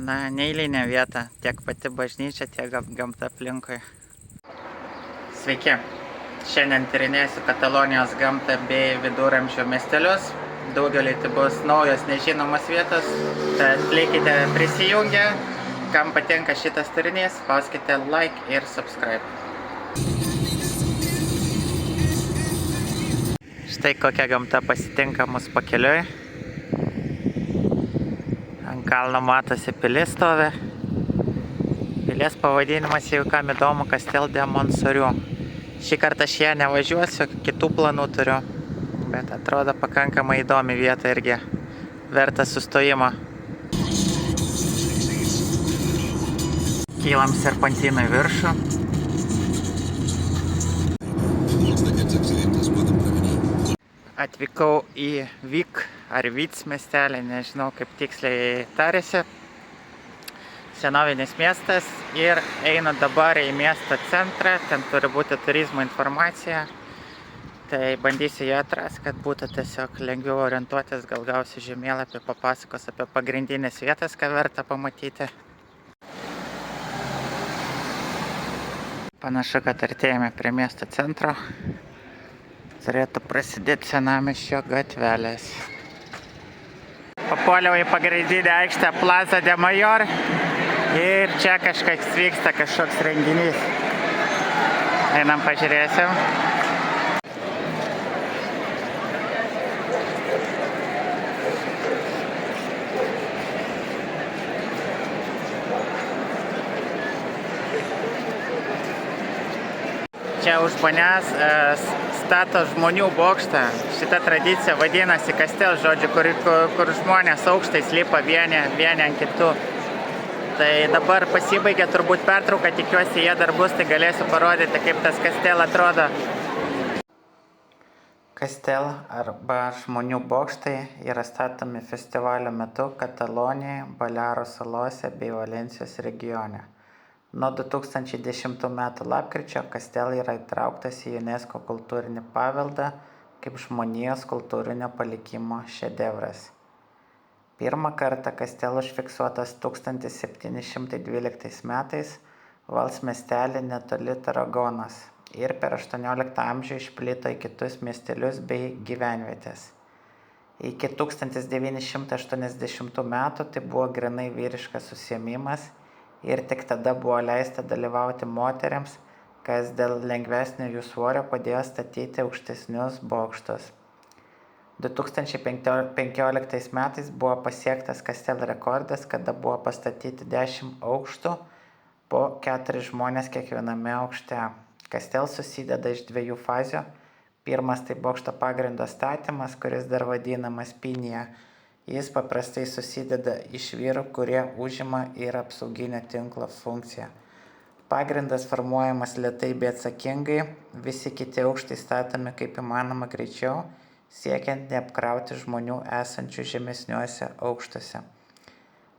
neeilinė vieta, tiek pati bažnyčia, tiek gamta aplinkui. Sveiki! Šiandien tyrinėsiu Katalonijos gamtą bei viduramžių miestelius. Daugeliui tai bus naujos nežinomos vietos, tad likite prisijungę. Kam patinka šitas turinys, spauskite like ir subscribe. Štai kokia gamta pasitinka mus pakeliui. Ant kalno matosi pilis stovi. Pilies pavadinimas, jeigu kam įdomu, Castel de Montsoriu. Šį kartą aš ją nevažiuosiu, kitų planų turiu. Bet atrodo pakankamai įdomi vieta irgi. Verta sustojimo. Kylam serpantynų į viršų. Atvykau į Vik ar Vic miestelį, nežinau kaip tiksliai tarėsi. Senovinis miestas ir einu dabar į miesto centrą, ten turi būti turizmo informacija. Tai bandysiu ją atrasti, kad būtų tiesiog lengviau orientuotis, gal gausiu žemėlapį, papasakos apie pagrindinės vietas, ką verta pamatyti. Panašu, kad artėjame prie miesto centro. Turėtų prasidėti senamiesčio gatvelės. Papuoliau į pagrindinę aikštę Plaza de Mayor ir čia kažkas vyksta, kažkoks renginys. Einam pažiūrėsim. Čia už manęs stato žmonių bokštą. Šita tradicija vadinasi Castel, žodžiu, kur žmonės aukštais lipa vieni ant kitų. Tai dabar pasibaigė turbūt pertrauka, tikiuosi jie dar bus, tai galėsiu parodyti, kaip tas Castel atrodo. Castel arba žmonių bokštai yra statomi festivalio metu Katalonijoje, Balearų salose bei Valencijos regione. Nuo 2010 m. lapkričio Castel yra įtrauktas į UNESCO kultūrinį paveldą kaip žmonijos kultūrinio palikimo šedevras. Pirmą kartą Castel užfiksuotas 1712 metais Vals miestelį netoli Taragonos ir per 18 amžių išplito į kitus miestelius bei gyvenvietės. Iki 1980 metų tai buvo grynai vyriškas užsiėmimas ir tik tada buvo leista dalyvauti moteriams, kas dėl lengvesnio jų svorio padėjo statyti aukštesnius bokštus. 2015 metais buvo pasiektas Castel rekordas, kada buvo pastatyti 10 aukštų po 4 žmonės kiekviename aukšte. Castel susideda iš 2 fazių. Pirmas tai bokšto pagrindo statymas, kuris dar vadinamas pinija. Jis paprastai susideda iš vyrų, kurie užima ir apsauginio tinklo funkciją. Pagrindas formuojamas lėtai bei atsakingai, visi kiti aukštai statomi kaip įmanoma greičiau, siekiant neapkrauti žmonių esančių žemesniuose aukštuose.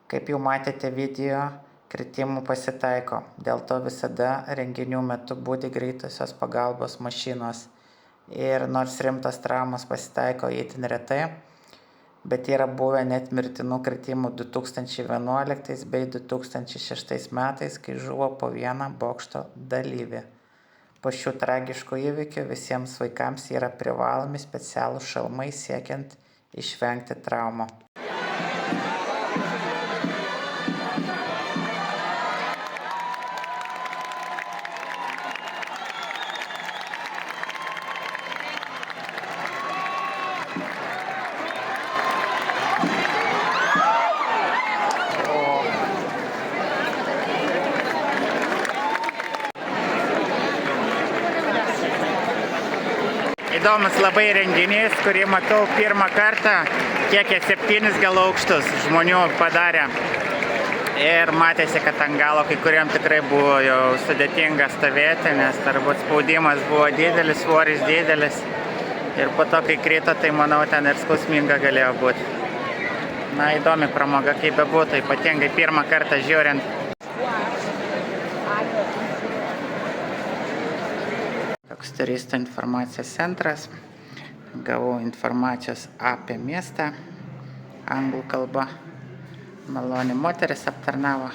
Kaip jau matėte video, kritimų pasitaiko, dėl to visada renginių metu budi greitosios pagalbos mašinos. Ir nors rimtos traumos pasitaiko itin retai, bet yra buvę net mirtinų kritimų 2011 bei 2006 metais, kai žuvo po vieną bokšto dalyvį. Po šių tragiškų įvykių visiems vaikams yra privalomi specialūs šalmai siekiant išvengti traumų. Įdomus labai renginys, kurį matau pirmą kartą, kiek 7 gal aukštus žmonių padarė. Ir matėsi, kad ant galo kai kuriem tikrai buvo jau sudėtinga stovėti, nes turbūt spaudimas buvo didelis, svoris didelis. Ir po to, kai krito, tai manau, ten ir skausminga galėjo būti. Na, įdomi pramoga, kaip bebūtų, ypatingai pirmą kartą žiūrint. Toks turistų informacijos centras. Gavau informacijos apie miestą anglų kalba. Maloni moteris aptarnavo.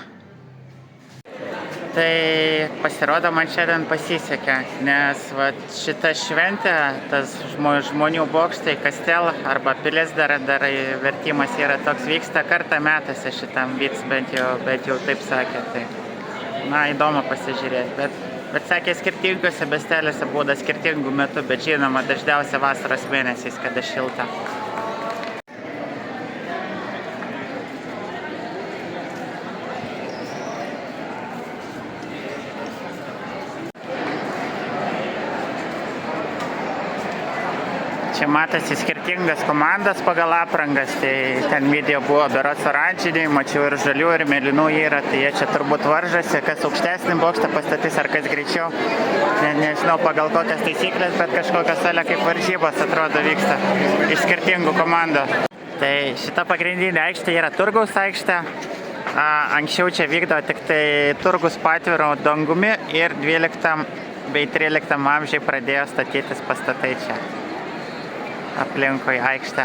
Tai pasirodo, man šiandien pasisekė, nes šita šventė, tas žmonių bokštai, kastel arba pilis dar vertimas yra toks, vyksta kartą metuose šitam vyks, bent jau taip sakė. Tai, įdomu pasižiūrėti, bet sakė, skirtingose bestelėse būna skirtingų metų, bet žinoma, dažniausiai vasaros mėnesiais, kada šilta. Čia matosi skirtingas komandas pagal aprangas, tai ten video buvo berods oranžiniai, mačiau ir žalių, ir mėlynų yra, tai jie čia turbūt varžosi, kas aukštesnį bokštą pastatys ar kas greičiau. Nežinau pagal kokias taisyklės, bet kažkokios kaip varžybos atrodo vyksta iš skirtingų komandų. Tai šita pagrindinė aikštė yra turgaus aikštė. Anksčiau čia vykdavo tik tai turgus patviru dangumi ir 12 bei 13 amžiai pradėjo statytis pastatai čia aplinkui aikštę.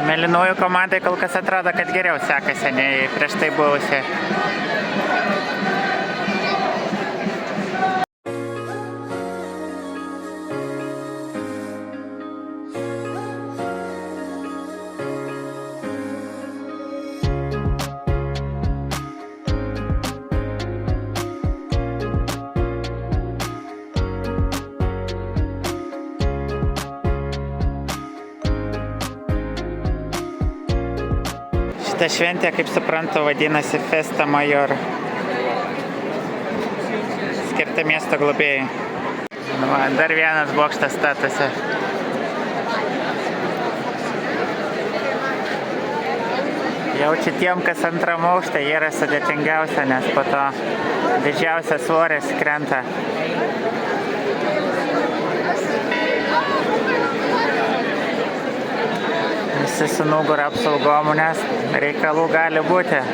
Mėlynųjų komandai kol kas atrodo, kad geriau sekasi nei prieš tai buvusiai. Šitą šventę, kaip suprantu, vadinasi Festa Major, skirta miesto globėjai. Dar vienas bokštas statosi. Jau čia tiem, kas antram aukšte, yra sudėtingiausia, nes po to didžiausias svoris krenta. Visi su nugara apsaugom, nes reikalų gali būti.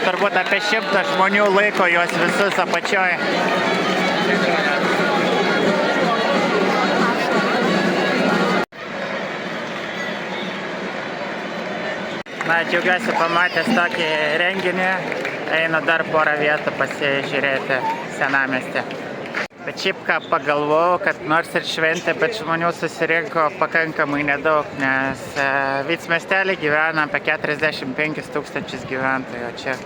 Turbūt apie 100 žmonių laiko juos visus apačioje. Džiaugiuosi pamatęs tokį renginį, einu dar porą vietų pasižiūrėti senamiestį. Bet šiaip ką pagalvojau, kad nors ir šventė, bet žmonių susirinko pakankamai nedaug, nes Vyts miestelį gyvena apie 45 000 gyventojų, o čia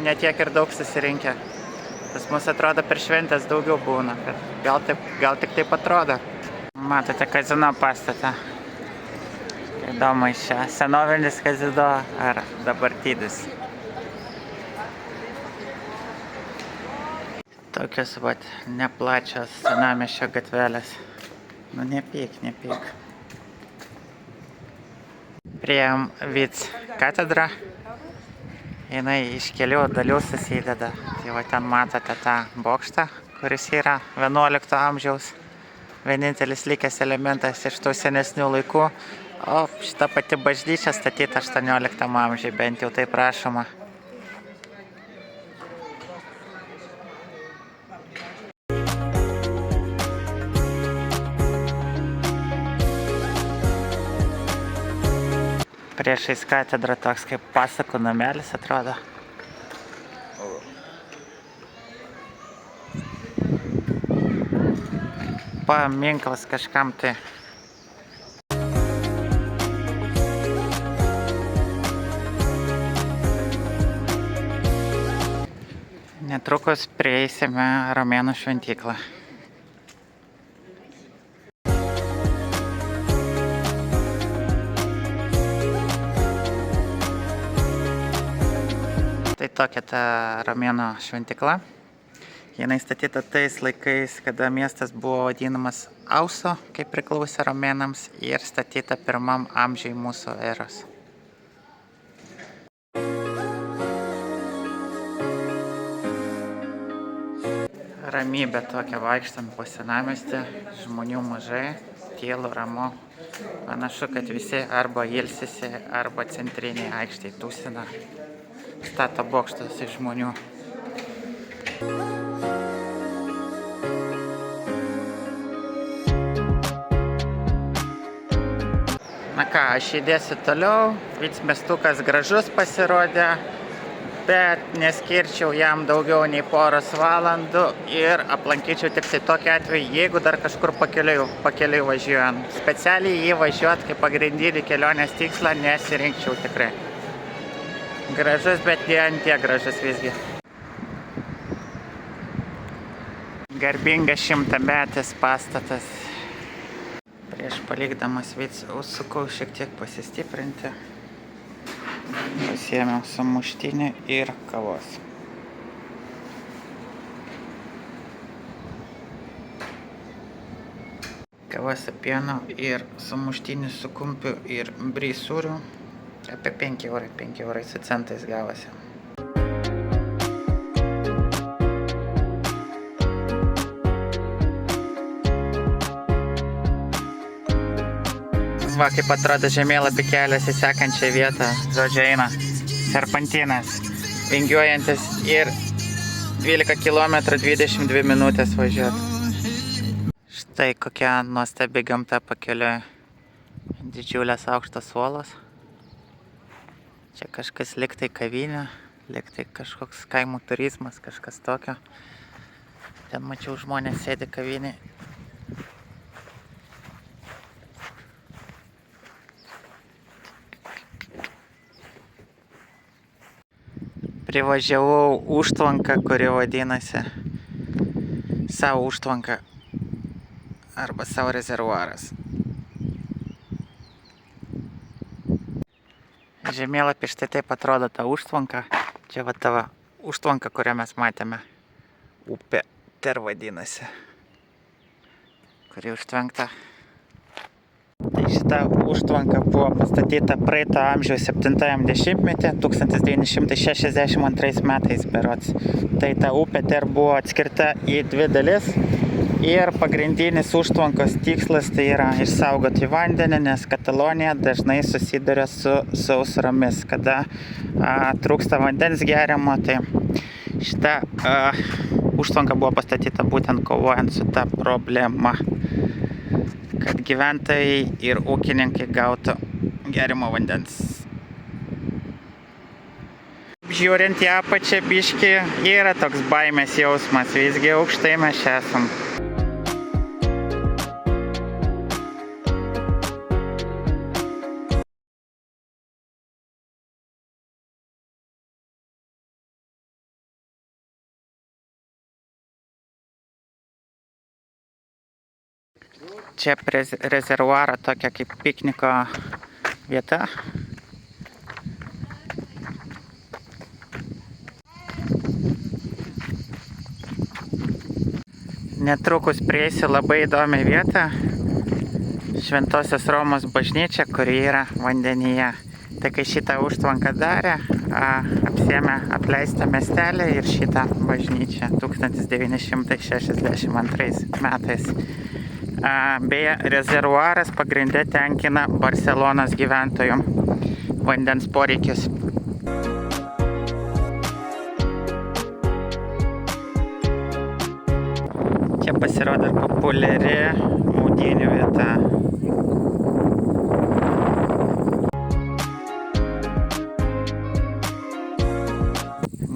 ne tiek ir daug susirinkę. Pas mus atrodo per šventės daugiau būna, bet gal tik taip atrodo. Matote kazino pastatą. Įdomu, iš senovinis kazino ar dabartinis. Tokios neplačios senamiesčio gatvelės. Nepyk. Priėjom Vyts katedrą. Jinai iš kelių dalių susideda. Tai ten matote tą bokštą, kuris yra 11 amžiaus. Vienintelis likęs elementas iš tų senesnių laikų. O šita pati bažnyčia statyta 18 amžiai, bent jau taip rašoma. Priešais katedrą toks kaip pasakų namelis atrodo. Paminklas kažkam tai. Netrukus prieisime romėnų šventyklą. Tai tokia ta romėnų šventykla. Jinai statyta tais laikais, kada miestas buvo vadinamas Auso, kaip priklausė romėnams, ir statyta 1 amžiui mūsų eros. Ramybė tokia, vaikštant po senamiestį, žmonių mažai, tylu, ramu. Panašu, kad visi arba ilsisi, arba centriniai aikštėje tūsina, stato bokštus iš žmonių. Na ką, aš judėsiu toliau, Vicmiestukas gražus pasirodė, bet neskirčiau jam daugiau nei poros valandų ir aplankyčiau tik tai tokiu atveju, jeigu dar kažkur pakeliui važiuojant. Specialiai jį važiuoti kaip pagrindinį kelionės tikslą nesirinkčiau tikrai. Gražus, bet ne ant tiek gražus visgi. Garbingas 100-metis pastatas. Prieš palikdamas Vicą užsukau šiek tiek pasistiprinti. Pasiėmiau sumuštinį ir kavos. Kava su pienu ir sumuštinis su kumpiu ir brie sūriu. Apie 5 eurai su centais gavosi. Va, kaip atrodo žemėlapį kelias į sekančią vietą. Žodžiu, eina serpantinas, vingiuojantis ir 12 km 22 minutės važiuoti. Štai kokia nuostabi gamta pakeliui. Didžiulės aukštos uolos. Čia kažkas liktai kavinė, liktai kažkoks kaimų turizmas, kažkas tokio. Ten mačiau žmonės sėdi kavinėje. Privažiavau užtvanką, kuri vadinasi Sau užtvanka arba Sau rezervuaras. Žemėlapį štai taip atrodo ta užtvanka. Čia va tavo užtvanka, kurią mes matėme. Upė Ter vadinasi, kuri užtvenkta. Tai šita užtvanka buvo pastatyta praeito amžiaus 70-metį, 1962 metais berods. Tai ta upė Ter buvo atskirta į 2 dalis ir pagrindinis užtvankos tikslas tai yra išsaugoti vandenį, nes Katalonija dažnai susiduria su sausromis, kada trūksta vandens geriamo. Tai šita užtvanka buvo pastatyta būtent kovojant su ta problema, kad gyventojai ir ūkininkai gautų gerimo vandens. Žiūrint į apačią biškį, yra toks baimės jausmas, visgi aukštai mes esam. Čia prie rezervuaro tokia kaip pikniko vieta. Netrukus prieisiu labai įdomią vietą. Šventosios Romos bažnyčia, kuri yra vandenyje. Tai kai šitą užtvanką darė, apsėmė apleistą miestelį ir šitą bažnyčią 1962 metais. Beje, rezervuaras pagrinde tenkina Barselonos gyventojų vandens poreikius. Čia pasirodo populiari maudynių vieta.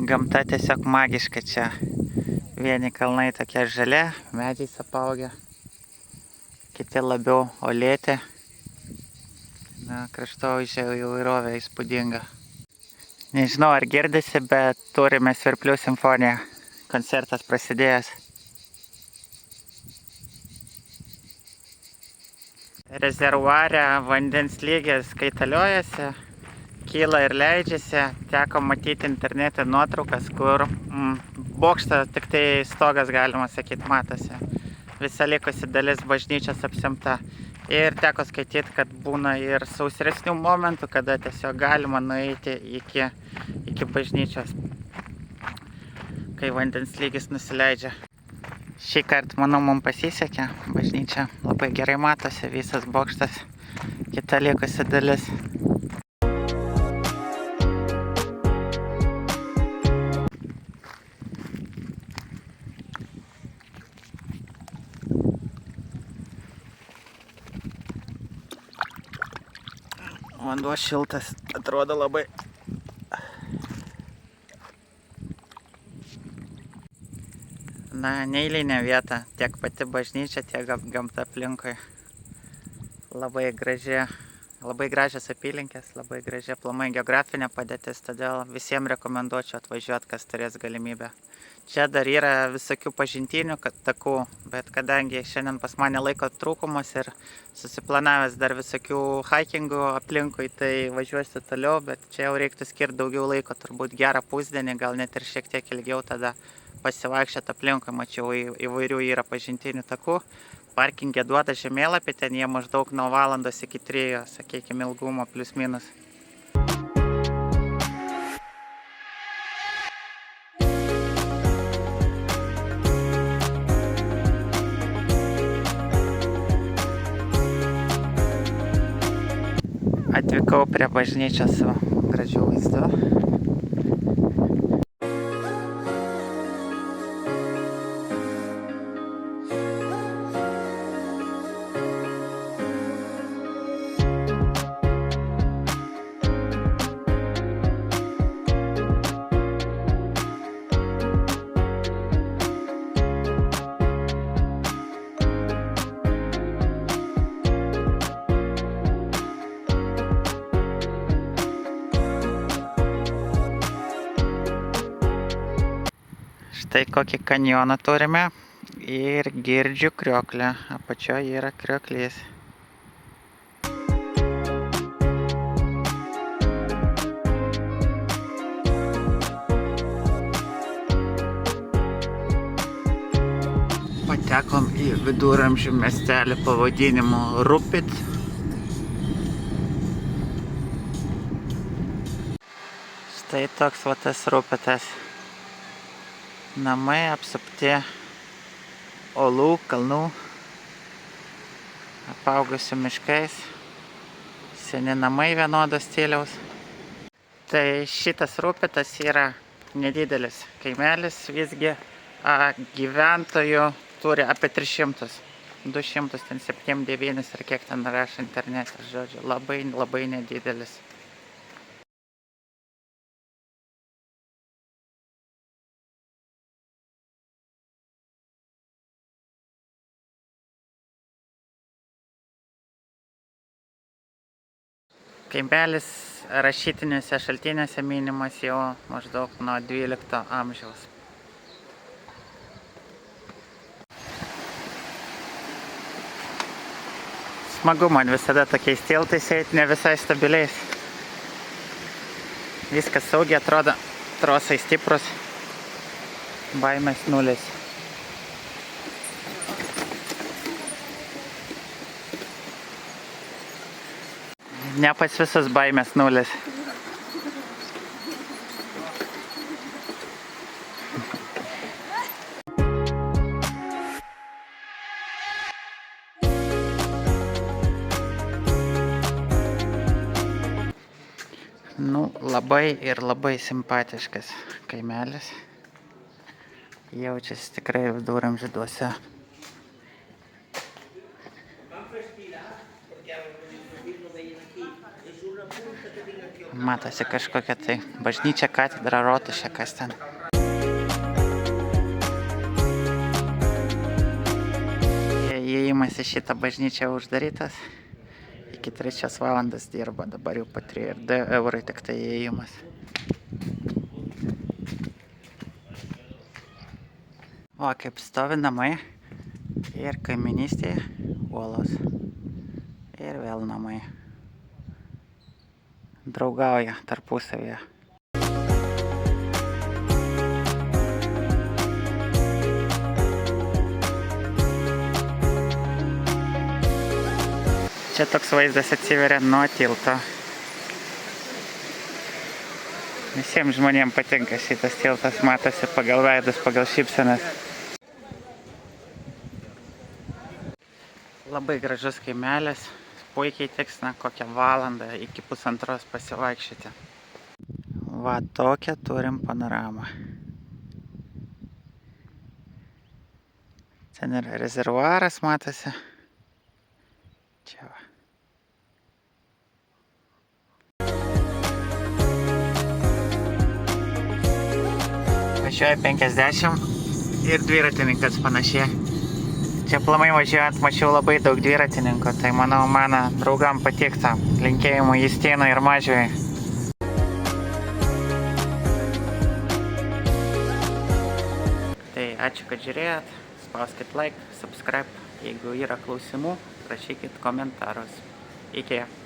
Gamta tiesiog magiška čia. Vieni kalnai tokie žali, medžiais apaugę. Kiti labiau olėti. Kraštovaizdžio įvairovė įspūdinga. Nežinau, ar girdisi, bet turime Svirplių simfoniją. Koncertas prasidėjęs. Rezervuare vandens lygis kaitaliojasi, kyla ir leidžiasi. Teko matyti internete nuotraukas, kur bokštą, tik tai stogas, galima sakyti, matosi. Visa likusi dalis bažnyčios apsemta. Ir teko skaityti, kad būna ir sausresnių momentų, kada tiesiog galima nueiti iki bažnyčios, kai vandens lygis nusileidžia. Šį kartą, manau, mums pasisekė. Bažnyčia labai gerai matosi, visas bokštas, kita likusi dalis. Vanduo šiltas, atrodo labai. Na, neeilinė vieta, tiek pati bažnyčia, tiek gamta aplinkui. Labai gražios apylinkės, labai graži aplamai geografinė padėtis, todėl visiems rekomenduočiau atvažiuoti, kas turės galimybę. Čia dar yra visokių pažintinių takų, bet kadangi šiandien pas mane laiko trūkumas ir susiplanavęs dar visokių hikingų aplinkui, tai važiuosiu toliau, bet čia jau reiktų skirti daugiau laiko, turbūt gerą pusdienį, gal net ir šiek tiek ilgiau tada pasivaikščioti aplinkui. Mačiau įvairių yra pažintinių takų. Parkingė duoda žemėlapį, ten jie maždaug nuo valandos iki 3, sakykime, ilgumo plius minus. Atvykau prie bažnyčios su gražiu vaizdu. Štai kokį kanjoną turime ir girdžiu krioklę, apačioje yra krioklys. Patekom į viduramžių miestelį pavadinimu Rupit. Štai toks va tas Rupitas. Namai apsupti olų, kalnų, apaugusių miškais, seni namai vienodos stiliaus. Tai šitas Rupitas yra nedidelis kaimelis, visgi gyventojų turi apie 300, 279 ar kiek ten rašo internete, žodžiu, labai nedidelis. Kaimelis rašytiniuose šaltiniuose minimas jau maždaug nuo 12 amžiaus. Smagu man visada tokiais tiltais eiti, ne visai stabiliais. Viskas saugiai atrodo, trosai stiprus, baimės nulis. Ne pas visus baimės nulis. Nu, labai simpatiškas kaimelis. Jaučiasi tikrai viduramžių dvasia. Matosi kažkokia tai bažnyčia, katedra, rotušė, kas ten. Įėjimas į šitą bažnyčią uždarytas. Iki 3 valandas dirba, dabar jau po 3 eurai tik tai įėjimas. O kaip stovi namai ir kaiminystėje uolos. Ir vėl namai. Draugauja tarpusavyje. Čia toks vaizdas atsiveria nuo tilto. Visiems žmonėms patinka šitas tiltas, matosi pagal veidus, pagal šypsenas. Labai gražus kaimelis, puikiai tiks kokią valandą iki 1:30 pasivaikščioti. Va tokią turim panoramą. Ten yra rezervuaras, matosi. Čia va. Važiuoja 50 ir dviratininkas panašiai. Čia plamai važiuojant mačiau labai daug dviratininkų, tai manau mano draugam patikta. Linkėjimų Justinui ir Mažiui. Tai ačiū, kad žiūrėjot. Spauskit like, subscribe. Jeigu yra klausimų, rašykit komentarus. Iki.